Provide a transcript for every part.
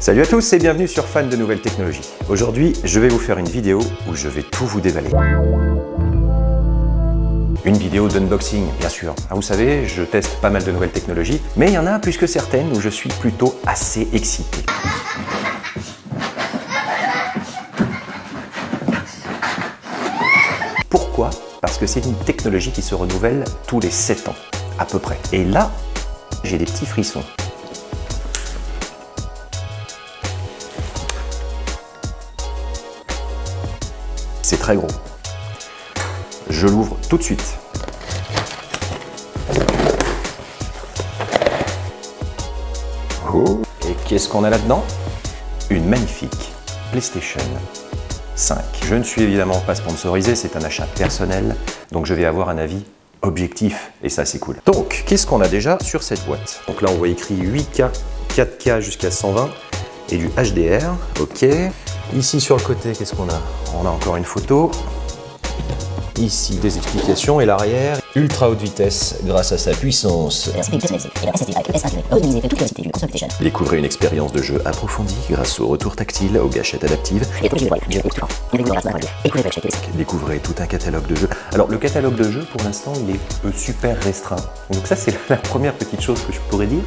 Salut à tous et bienvenue sur Fan de Nouvelles Technologies. Aujourd'hui, je vais vous faire une vidéo où je vais tout vous dévaler. Une vidéo d'unboxing, bien sûr. Vous savez, je teste pas mal de nouvelles technologies, mais il y en a plus que certaines où je suis plutôt assez excité. Pourquoi? Parce que c'est une technologie qui se renouvelle tous les 7 ans, à peu près. Et là, j'ai des petits frissons. C'est très gros. Je l'ouvre tout de suite. Oh. Et qu'est-ce qu'on a là-dedans? Une magnifique PlayStation 5. Je ne suis évidemment pas sponsorisé, c'est un achat personnel, donc je vais avoir un avis objectif, et ça c'est cool. Donc, qu'est-ce qu'on a déjà sur cette boîte? Donc là on voit écrit 8K, 4K jusqu'à 120, et du HDR, ok. Ici sur le côté, qu'est-ce qu'on a? On a encore une photo. Ici des explications et l'arrière. Ultra haute vitesse grâce à sa puissance. Découvrez une expérience de jeu approfondie grâce au retour tactile, aux gâchettes adaptives. Découvrez tout un catalogue de jeux. Alors le catalogue de jeux pour l'instant il est super restreint. Donc ça c'est la première petite chose que je pourrais dire.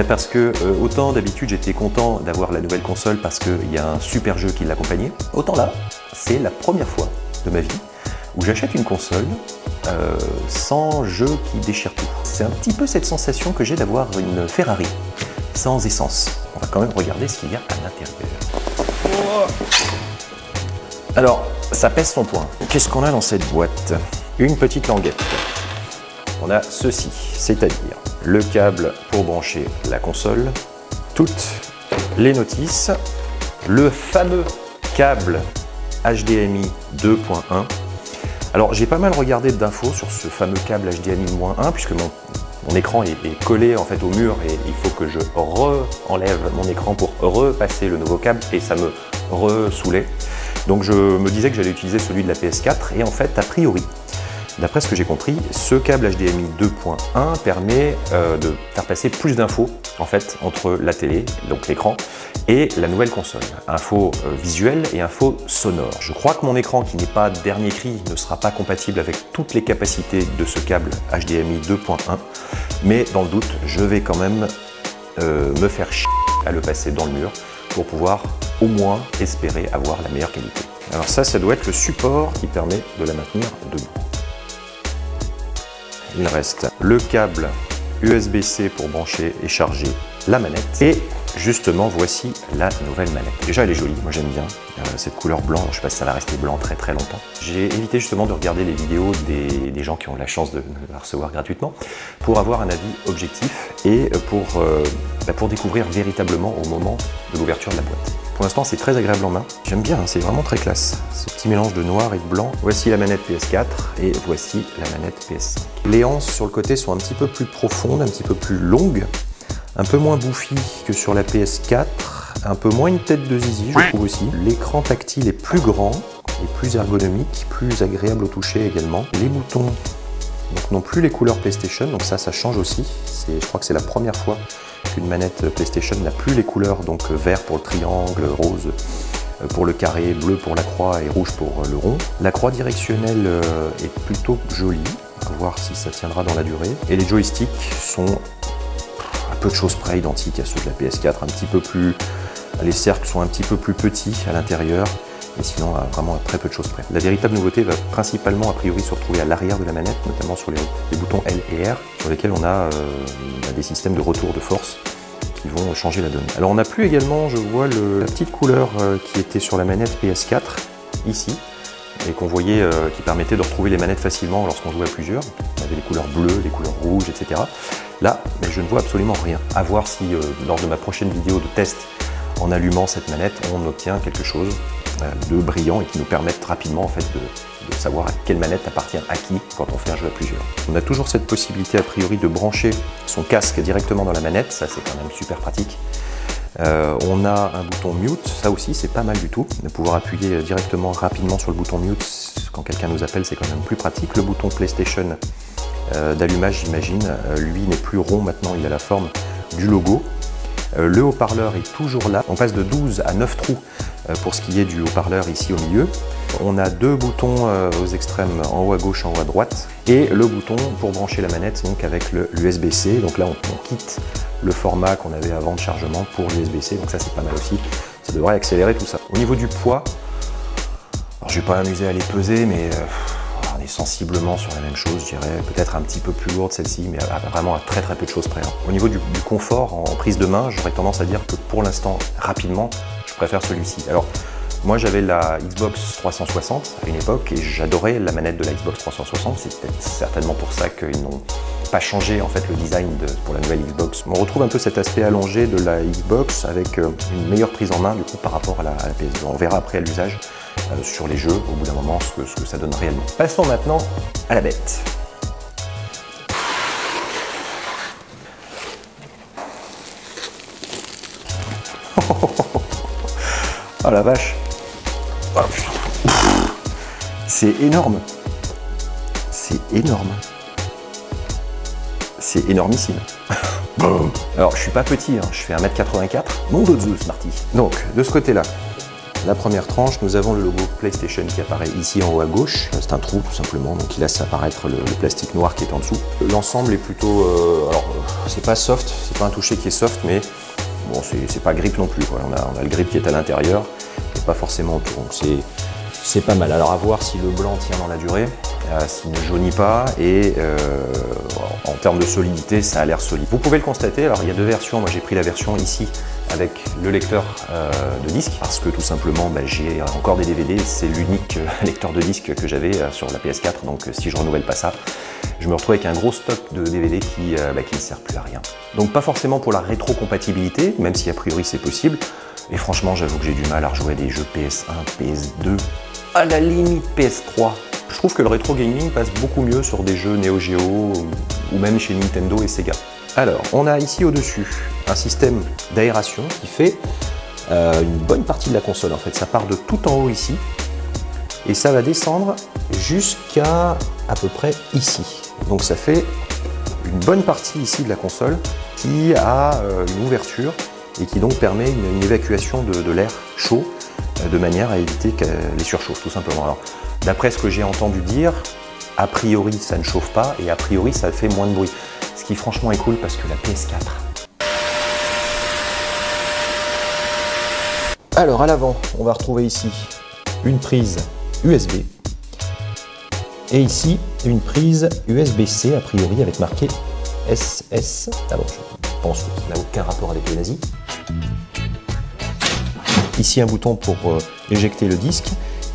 Parce que autant d'habitude j'étais content d'avoir la nouvelle console parce qu'il y a un super jeu qui l'accompagnait, autant là, c'est la première fois de ma vie où j'achète une console sans jeu qui déchire tout. C'est un petit peu cette sensation que j'ai d'avoir une Ferrari sans essence. On va quand même regarder ce qu'il y a à l'intérieur. Alors, ça pèse son poids. Qu'est-ce qu'on a dans cette boîte? Une petite languette. On a ceci, c'est-à-dire le câble pour brancher la console, toutes les notices, le fameux câble HDMI 2.1. Alors j'ai pas mal regardé d'infos sur ce fameux câble HDMI 1 puisque mon écran est collé en fait au mur et il faut que je enlève mon écran pour repasser le nouveau câble et ça me ressoulait. Donc je me disais que j'allais utiliser celui de la PS4 et en fait a priori, d'après ce que j'ai compris, ce câble HDMI 2.1 permet de faire passer plus d'infos en fait entre la télé, donc l'écran, et la nouvelle console. Infos visuelles et infos sonores. Je crois que mon écran qui n'est pas dernier cri ne sera pas compatible avec toutes les capacités de ce câble HDMI 2.1, mais dans le doute, je vais quand même me faire chier à le passer dans le mur pour pouvoir au moins espérer avoir la meilleure qualité. Alors ça doit être le support qui permet de la maintenir debout. Il reste le câble USB-C pour brancher et charger la manette. Et justement, voici la nouvelle manette. Déjà, elle est jolie, moi j'aime bien cette couleur blanc. Je ne sais pas si ça va rester blanc très longtemps. J'ai évité justement de regarder les vidéos des gens qui ont la chance de la recevoir gratuitement pour avoir un avis objectif et pour découvrir véritablement au moment de l'ouverture de la boîte. Pour l'instant, c'est très agréable en main. J'aime bien, c'est vraiment très classe. Ce petit mélange de noir et de blanc. Voici la manette PS4 et voici la manette PS5. Les anses sur le côté sont un petit peu plus profondes, un petit peu plus longues, un peu moins bouffi que sur la PS4, un peu moins une tête de zizi, je trouve aussi. L'écran tactile est plus grand, et plus ergonomique, plus agréable au toucher également. Les boutons n'ont plus les couleurs PlayStation, donc ça change aussi. Je crois que c'est la première fois qu'une manette PlayStation n'a plus les couleurs, donc vert pour le triangle, rose pour le carré, bleu pour la croix et rouge pour le rond. La croix directionnelle est plutôt jolie, à voir si ça tiendra dans la durée. Et les joysticks sont à peu de choses près identiques à ceux de la PS4, un petit peu plus... Les cercles sont un petit peu plus petits à l'intérieur, mais sinon vraiment à très peu de choses près. La véritable nouveauté va principalement a priori se retrouver à l'arrière de la manette, notamment sur les boutons L et R, sur lesquels on a des systèmes de retour de force qui vont changer la donne. Alors on a plus également, je vois, la petite couleur qui était sur la manette PS4, ici, et qu'on voyait, qui permettait de retrouver les manettes facilement lorsqu'on jouait à plusieurs. On avait les couleurs bleues, les couleurs rouges, etc. Là, mais je ne vois absolument rien. À voir si lors de ma prochaine vidéo de test, en allumant cette manette, on obtient quelque chose de brillant et qui nous permette rapidement en fait de savoir à quelle manette appartient à qui quand on fait un jeu à plusieurs. On a toujours cette possibilité a priori de brancher son casque directement dans la manette, ça c'est quand même super pratique. On a un bouton mute, ça aussi c'est pas mal du tout, de pouvoir appuyer directement rapidement sur le bouton mute quand quelqu'un nous appelle, c'est quand même plus pratique. Le bouton PlayStation d'allumage, j'imagine, lui n'est plus rond maintenant, il a la forme du logo. Le haut-parleur est toujours là. On passe de 12 à 9 trous pour ce qui est du haut-parleur ici au milieu. On a 2 boutons aux extrêmes, en haut à gauche, en haut à droite. Et le bouton pour brancher la manette donc avec l'USB-C. Donc là, on quitte le format qu'on avait avant de chargement pour l'USB-C. Donc ça, c'est pas mal aussi. Ça devrait accélérer tout ça. Au niveau du poids, alors je vais pas m'amuser à les peser, mais on est sensiblement sur la même chose, je dirais. Peut-être un petit peu plus lourde celle-ci, mais vraiment à très peu de choses près. Au niveau du confort en prise de main, j'aurais tendance à dire que pour l'instant, rapidement, je préfère celui-ci. Alors, moi j'avais la Xbox 360 à une époque et j'adorais la manette de la Xbox 360. C'est peut-être certainement pour ça qu'ils n'ont pas changé en fait le design pour la nouvelle Xbox. On retrouve un peu cet aspect allongé de la Xbox avec une meilleure prise en main du coup par rapport à la PS2. On verra après à l'usage sur les jeux au bout d'un moment ce que ça donne réellement. Passons maintenant à la bête. Oh la vache! C'est énorme! C'est énorme! C'est énormissime! Alors je suis pas petit, hein, je fais 1m84, nom de Zeus Smarty. Donc de ce côté-là, la première tranche, nous avons le logo PlayStation qui apparaît ici en haut à gauche. C'est un trou tout simplement, donc il laisse apparaître le plastique noir qui est en dessous. L'ensemble est plutôt, alors c'est pas soft, c'est pas un toucher qui est soft, mais bon c'est pas grip non plus. Quoi. On a le grip qui est à l'intérieur et pas forcément autour. Donc c'est pas mal. Alors à voir si le blanc tient dans la durée, s'il ne jaunit pas et en termes de solidité, ça a l'air solide. Vous pouvez le constater. Alors il y a 2 versions. Moi j'ai pris la version ici avec le lecteur de disque parce que tout simplement j'ai encore des DVD. C'est l'unique lecteur de disque que j'avais sur la PS4. Donc si je renouvelle pas ça, je me retrouve avec un gros stock de DVD qui ne sert plus à rien. Donc pas forcément pour la rétrocompatibilité, même si a priori c'est possible. Et franchement, j'avoue que j'ai du mal à rejouer des jeux PS1, PS2, à la limite PS3. Je trouve que le rétro gaming passe beaucoup mieux sur des jeux Neo Geo ou même chez Nintendo et Sega. Alors, on a ici au-dessus un système d'aération qui fait une bonne partie de la console. En fait, ça part de tout en haut ici et ça va descendre jusqu'à peu près ici. Donc ça fait une bonne partie ici de la console qui a une ouverture et qui donc permet une évacuation de l'air chaud de manière à éviter les surchauffes tout simplement. Alors, d'après ce que j'ai entendu dire, a priori ça ne chauffe pas et a priori ça fait moins de bruit. Ce qui franchement est cool parce que la PS4. Alors à l'avant, on va retrouver ici une prise USB et ici une prise USB-C a priori avec marqué SS. Alors je pense que ça n'a aucun rapport avec les nazis. Ici un bouton pour éjecter le disque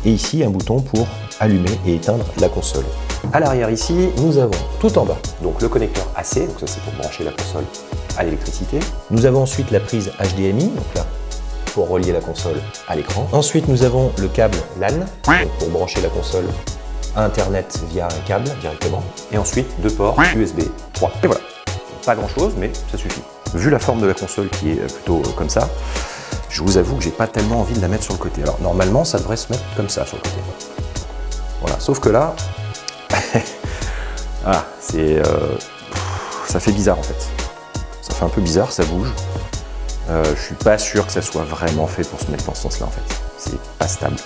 et ici un bouton pour allumer et éteindre la console. À l'arrière ici, nous avons tout en bas donc le connecteur AC, donc ça c'est pour brancher la console à l'électricité. Nous avons ensuite la prise HDMI, donc là pour relier la console à l'écran. Ensuite nous avons le câble LAN donc pour brancher la console à Internet via un câble directement. Et ensuite 2 ports USB 3. Et voilà, pas grand chose mais ça suffit. Vu la forme de la console qui est plutôt comme ça, je vous avoue que j'ai pas tellement envie de la mettre sur le côté. Alors normalement ça devrait se mettre comme ça sur le côté. Voilà, sauf que là, ah, ça fait bizarre en fait. Ça fait un peu bizarre, ça bouge. Je suis pas sûr que ça soit vraiment fait pour se mettre dans ce sens-là en fait. C'est pas stable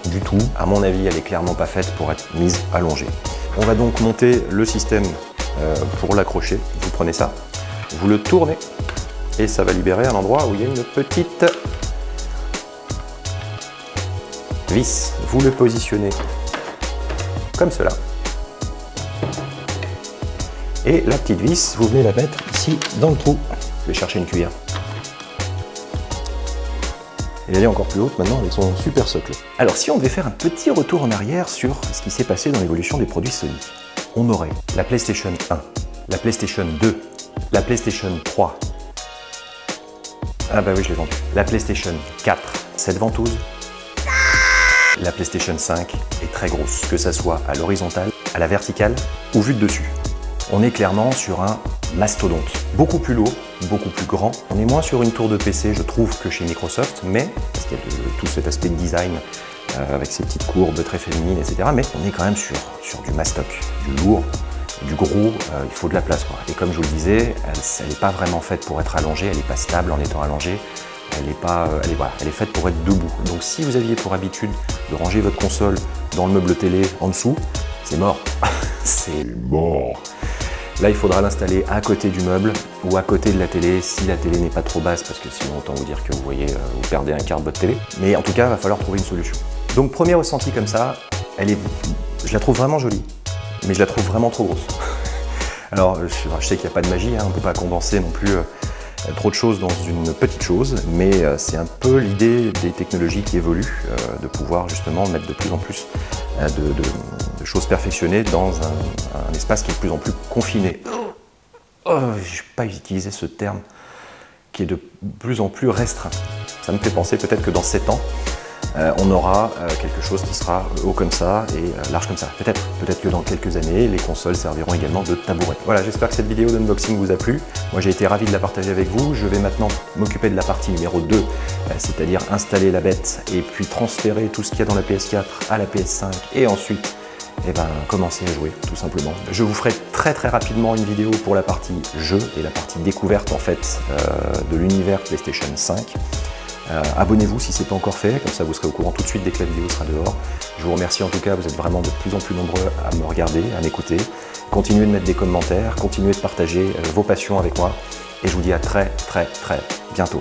du tout. À mon avis, elle est clairement pas faite pour être mise allongée. On va donc monter le système pour l'accrocher. Vous prenez ça, vous le tournez et ça va libérer un endroit où il y a une petite vis. Vous le positionnez comme cela. Et la petite vis, vous venez la mettre ici dans le trou. Je vais chercher une cuillère. Et elle est encore plus haute maintenant avec son super socle. Alors si on devait faire un petit retour en arrière sur ce qui s'est passé dans l'évolution des produits Sony, on aurait la PlayStation 1, la PlayStation 2, la PlayStation 3. Ah bah oui, je l'ai vendu. La PlayStation 4, cette ventouse. La PlayStation 5 est très grosse, que ça soit à l'horizontale, à la verticale ou vue de dessus. On est clairement sur un mastodonte. Beaucoup plus lourd, beaucoup plus grand. On est moins sur une tour de PC, je trouve, que chez Microsoft, mais, parce qu'il y a tout cet aspect de design avec ces petites courbes très féminines, etc. Mais on est quand même sur du mastoc, du lourd, du gros, il faut de la place, quoi. Et comme je vous le disais, elle n'est pas vraiment faite pour être allongée, elle n'est pas stable en étant allongée. Elle est faite pour être debout. Donc si vous aviez pour habitude de ranger votre console dans le meuble télé en dessous, c'est mort. C'est mort. Là, il faudra l'installer à côté du meuble ou à côté de la télé si la télé n'est pas trop basse, parce que sinon autant vous dire que vous perdez un quart de votre télé. Mais en tout cas, il va falloir trouver une solution. Donc premier ressenti comme ça, je la trouve vraiment jolie, mais je la trouve vraiment trop grosse. Alors je sais qu'il n'y a pas de magie, hein, on ne peut pas condenser non plus trop de choses dans une petite chose, mais c'est un peu l'idée des technologies qui évoluent, de pouvoir justement mettre de plus en plus de choses perfectionnées dans un espace qui est de plus en plus confiné. Oh, je n'ai pas utilisé ce terme, qui est de plus en plus restreint. Ça me fait penser peut-être que dans 7 ans, on aura quelque chose qui sera haut comme ça et large comme ça. Peut-être que dans quelques années, les consoles serviront également de tabouret. Voilà, j'espère que cette vidéo d'unboxing vous a plu. Moi, j'ai été ravi de la partager avec vous. Je vais maintenant m'occuper de la partie numéro 2, c'est-à-dire installer la bête et puis transférer tout ce qu'il y a dans la PS4 à la PS5 et ensuite commencer à jouer, tout simplement. Je vous ferai très rapidement une vidéo pour la partie jeu et la partie découverte en fait de l'univers PlayStation 5. Abonnez-vous si ce n'est pas encore fait, comme ça vous serez au courant tout de suite dès que la vidéo sera dehors. Je vous remercie en tout cas, vous êtes vraiment de plus en plus nombreux à me regarder, à m'écouter. Continuez de mettre des commentaires, continuez de partager vos passions avec moi et je vous dis à très bientôt.